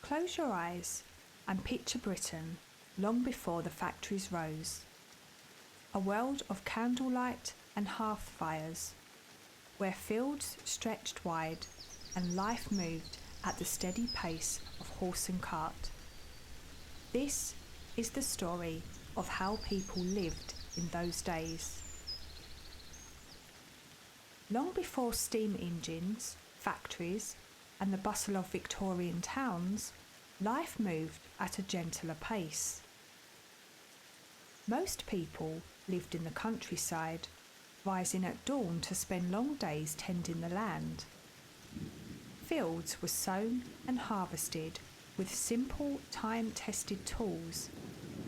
Close your eyes and picture Britain long before the factories rose. A world of candlelight and hearth fires, where fields stretched wide and life moved at the steady pace of horse and cart. This is the story of how people lived in those days. Long before steam engines, factories, and the bustle of Victorian towns, life moved at a gentler pace. Most people lived in the countryside, rising at dawn to spend long days tending the land. Fields were sown and harvested with simple, time-tested tools,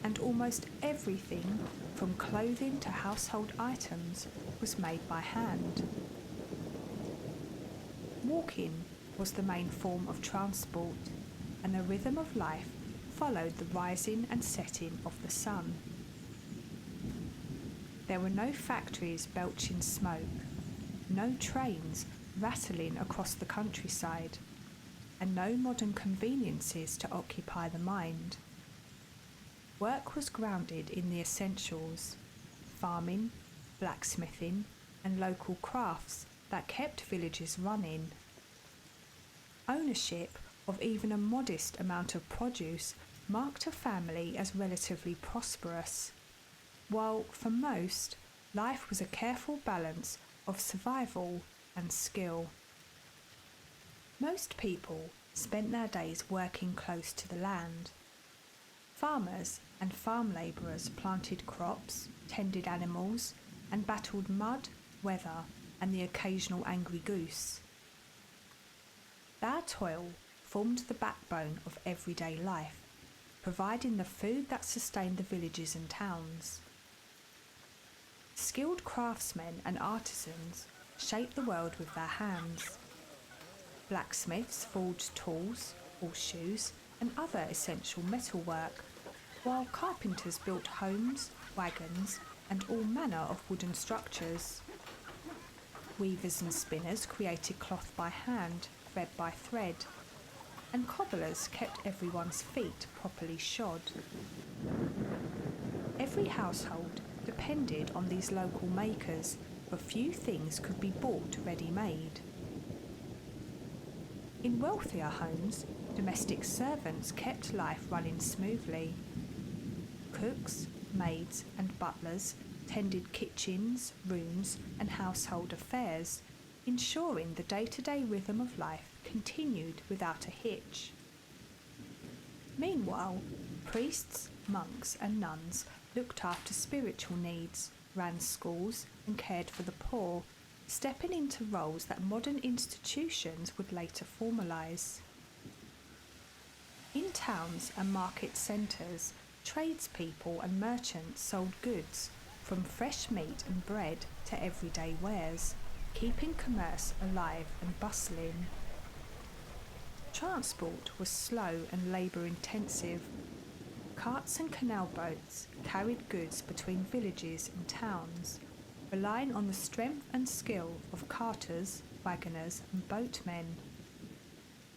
and almost everything from clothing to household items was made by hand. Walking was the main form of transport, and the rhythm of life followed the rising and setting of the sun. There were no factories belching smoke, no trains rattling across the countryside, and no modern conveniences to occupy the mind. Work was grounded in the essentials: farming, blacksmithing, and local crafts that kept villages running. Ownership of even a modest amount of produce marked a family as relatively prosperous, while for most, life was a careful balance of survival and skill. Most people spent their days working close to the land. Farmers and farm labourers planted crops, tended animals, and battled mud, weather, and the occasional angry goose. Their toil formed the backbone of everyday life, providing the food that sustained the villages and towns. Skilled craftsmen and artisans shaped the world with their hands. Blacksmiths forged tools, horseshoes, and other essential metalwork, while carpenters built homes, wagons, and all manner of wooden structures. Weavers and spinners created cloth by hand, thread by thread, and cobblers kept everyone's feet properly shod. Every household depended on these local makers, for few things could be bought ready-made. In wealthier homes, domestic servants kept life running smoothly. Cooks, maids, and butlers tended kitchens, rooms, and household affairs, ensuring the day-to-day rhythm of life continued without a hitch. Meanwhile, priests, monks, and nuns looked after spiritual needs, ran schools, and cared for the poor, stepping into roles that modern institutions would later formalise. In towns and market centres, tradespeople and merchants sold goods, from fresh meat and bread to everyday wares, keeping commerce alive and bustling. Transport was slow and labour-intensive. Carts and canal boats carried goods between villages and towns, relying on the strength and skill of carters, wagoners, and boatmen.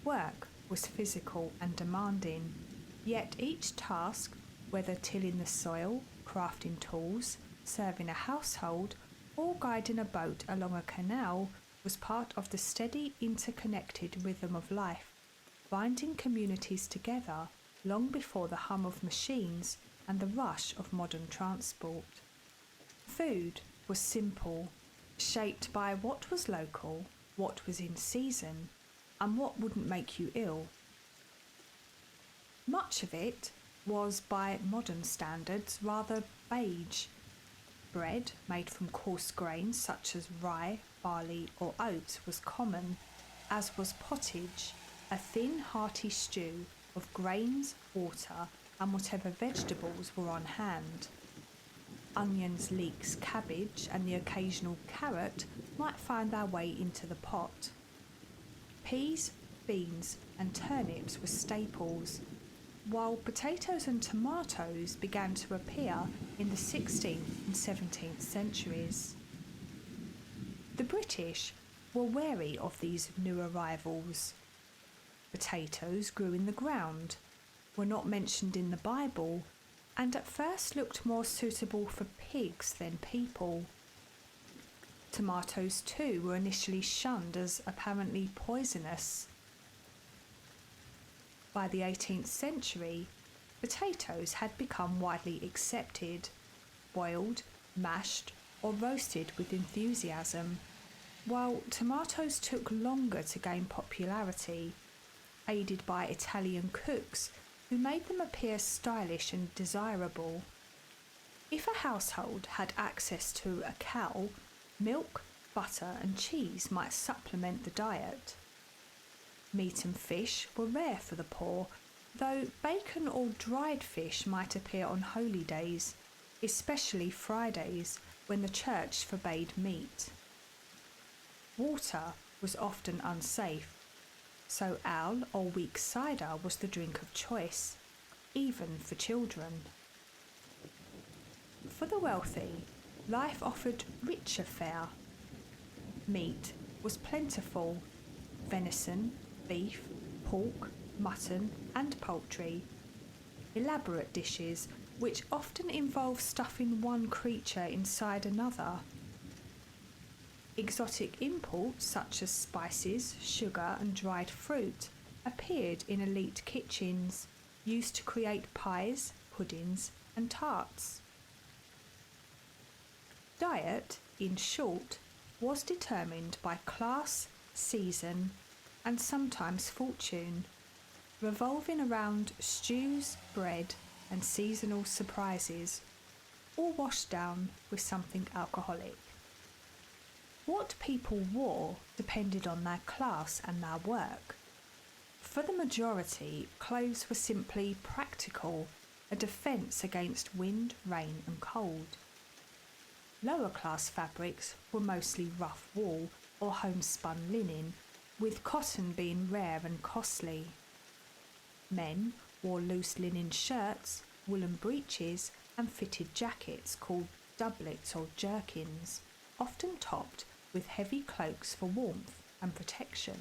Work was physical and demanding, yet each task, whether tilling the soil, crafting tools, serving a household, or guiding a boat along a canal, was part of the steady, interconnected rhythm of life, binding communities together long before the hum of machines and the rush of modern transport. Food was simple, shaped by what was local, what was in season, and what wouldn't make you ill. Much of it was, by modern standards, rather beige. Bread made from coarse grains such as rye, barley, or oats was common, as was pottage, a thin, hearty stew of grains, water, and whatever vegetables were on hand. Onions, leeks, cabbage, and the occasional carrot might find their way into the pot. Peas, beans, and turnips were staples, while potatoes and tomatoes began to appear in the 16th and 17th centuries. The British were wary of these new arrivals. The Potatoes grew in the ground, were not mentioned in the Bible, and at first looked more suitable for pigs than people. Tomatoes too were initially shunned as apparently poisonous. By the 18th century, potatoes had become widely accepted, boiled, mashed, or roasted with enthusiasm, while tomatoes took longer to gain popularity, aided by Italian cooks who made them appear stylish and desirable. If a household had access to a cow, milk, butter, and cheese might supplement the diet. Meat and fish were rare for the poor, though bacon or dried fish might appear on holy days, especially Fridays when the church forbade meat. Water was often unsafe, so ale or weak cider was the drink of choice, even for children. For the wealthy, life offered richer fare. Meat was plentiful: venison, beef, pork, mutton, and poultry. Elaborate dishes which often involve stuffing one creature inside another. Exotic imports such as spices, sugar, and dried fruit appeared in elite kitchens, used to create pies, puddings, and tarts. Diet, in short, was determined by class, season, and sometimes fortune, revolving around stews, bread, and seasonal surprises, all washed down with something alcoholic. What people wore depended on their class and their work. For the majority, clothes were simply practical, a defence against wind, rain, and cold. Lower class fabrics were mostly rough wool or homespun linen, with cotton being rare and costly. Men wore loose linen shirts, woolen breeches, and fitted jackets called doublets or jerkins, often topped with heavy cloaks for warmth and protection.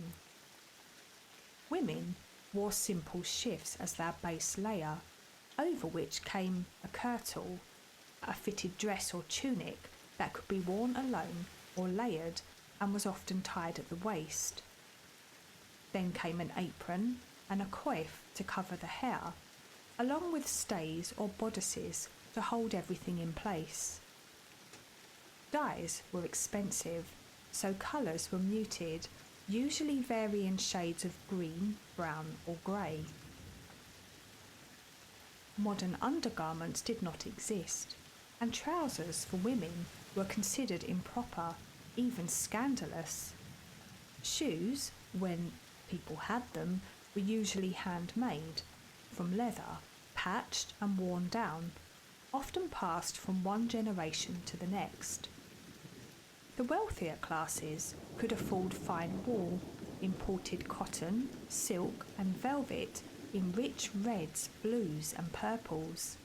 Women wore simple shifts as their base layer, over which came a kirtle, a fitted dress or tunic that could be worn alone or layered and was often tied at the waist. Then came an apron and a coif to cover the hair, along with stays or bodices to hold everything in place. Dyes were expensive, so colours were muted, usually varying shades of green, brown or grey. Modern undergarments did not exist, and trousers for women were considered improper, even scandalous. Shoes, when people had them, were usually handmade, from leather, patched and worn down, often passed from one generation to the next. The wealthier classes could afford fine wool, imported cotton, silk and velvet in rich reds, blues and purples.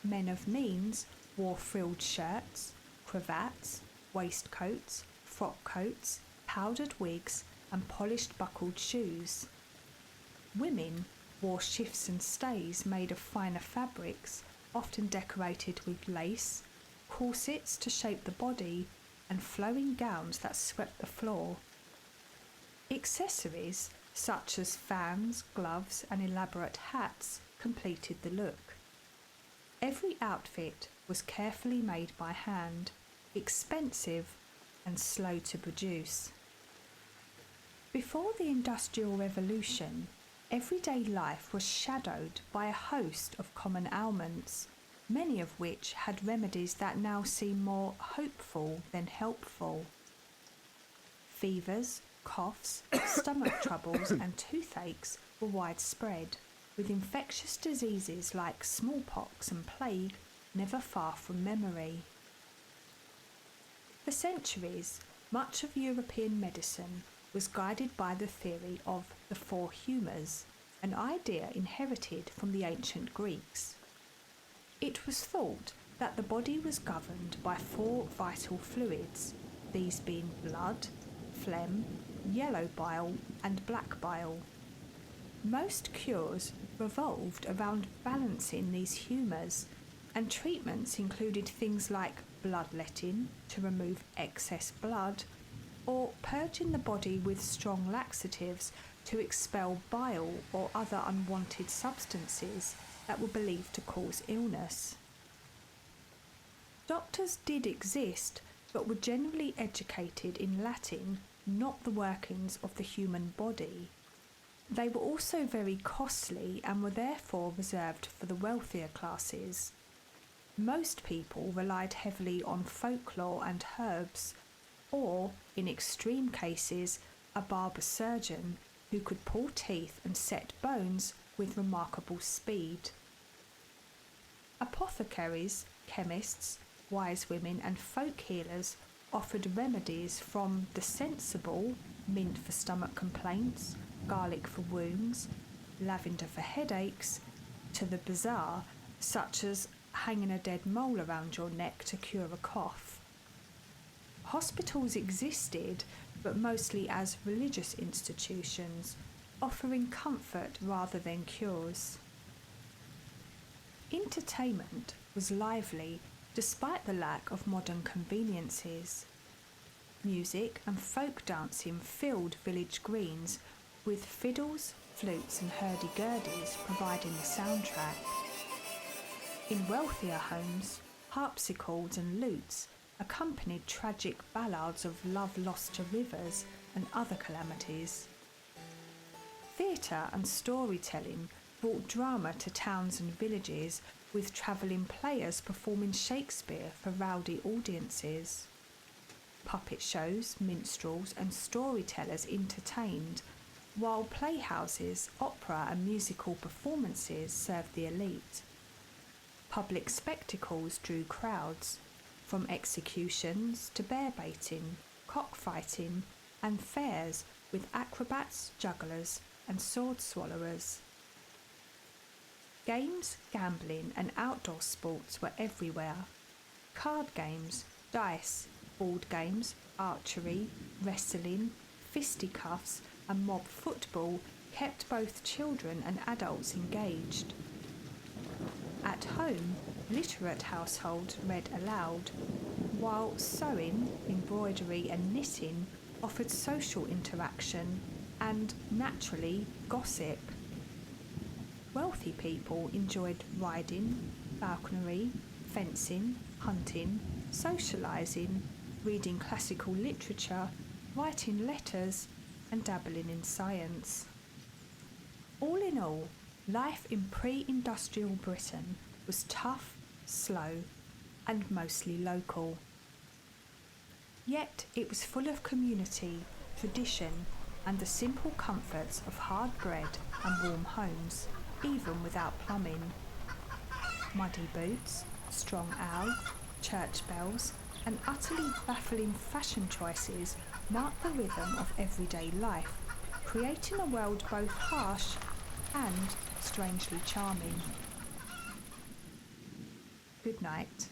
Men of means wore frilled shirts, cravats, waistcoats, frock coats, powdered wigs and polished buckled shoes. Women wore shifts and stays made of finer fabrics, often decorated with lace, corsets to shape the body, and flowing gowns that swept the floor. Accessories such as fans, gloves, and elaborate hats completed the look. Every outfit was carefully made by hand, expensive, and slow to produce. Before the Industrial Revolution, everyday life was shadowed by a host of common ailments, many of which had remedies that now seem more hopeful than helpful. Fevers, coughs, stomach troubles and toothaches were widespread, with infectious diseases like smallpox and plague never far from memory. For centuries, much of European medicine was guided by the theory of the four humours, an idea inherited from the ancient Greeks. It was thought that the body was governed by four vital fluids, these being blood, phlegm, yellow bile and black bile. Most cures revolved around balancing these humours, and treatments included things like bloodletting to remove excess blood, or purging the body with strong laxatives to expel bile or other unwanted substances that were believed to cause illness. Doctors did exist, but were generally educated in Latin, not the workings of the human body. They were also very costly and were therefore reserved for the wealthier classes. Most people relied heavily on folklore and herbs, or, in extreme cases, a barber surgeon who could pull teeth and set bones with remarkable speed. Apothecaries, chemists, wise women and folk healers offered remedies from the sensible, mint for stomach complaints, garlic for wounds, lavender for headaches, to the bizarre, such as hanging a dead mole around your neck to cure a cough. Hospitals existed, but mostly as religious institutions, offering comfort rather than cures. Entertainment was lively despite the lack of modern conveniences. Music and folk dancing filled village greens, with fiddles, flutes and hurdy-gurdies providing the soundtrack. In wealthier homes, harpsichords and lutes accompanied tragic ballads of love lost to rivers and other calamities. Theatre and storytelling brought drama to towns and villages, with travelling players performing Shakespeare for rowdy audiences. Puppet shows, minstrels and storytellers entertained, while playhouses, opera and musical performances served the elite. Public spectacles drew crowds, from executions to bear baiting, cockfighting and fairs with acrobats, jugglers and sword swallowers. Games, gambling and outdoor sports were everywhere. Card games, dice, board games, archery, wrestling, fisticuffs and mob football kept both children and adults engaged. At home, literate households read aloud, while sewing, embroidery and knitting offered social interaction and, naturally, gossip. Wealthy people enjoyed riding, falconry, fencing, hunting, socialising, reading classical literature, writing letters and dabbling in science. All in all, life in pre-industrial Britain was tough, slow and mostly local. Yet it was full of community, tradition and the simple comforts of hard bread and warm homes, even without plumbing. Muddy boots, strong ale, church bells and utterly baffling fashion choices marked the rhythm of everyday life, creating a world both harsh and strangely charming. Good night.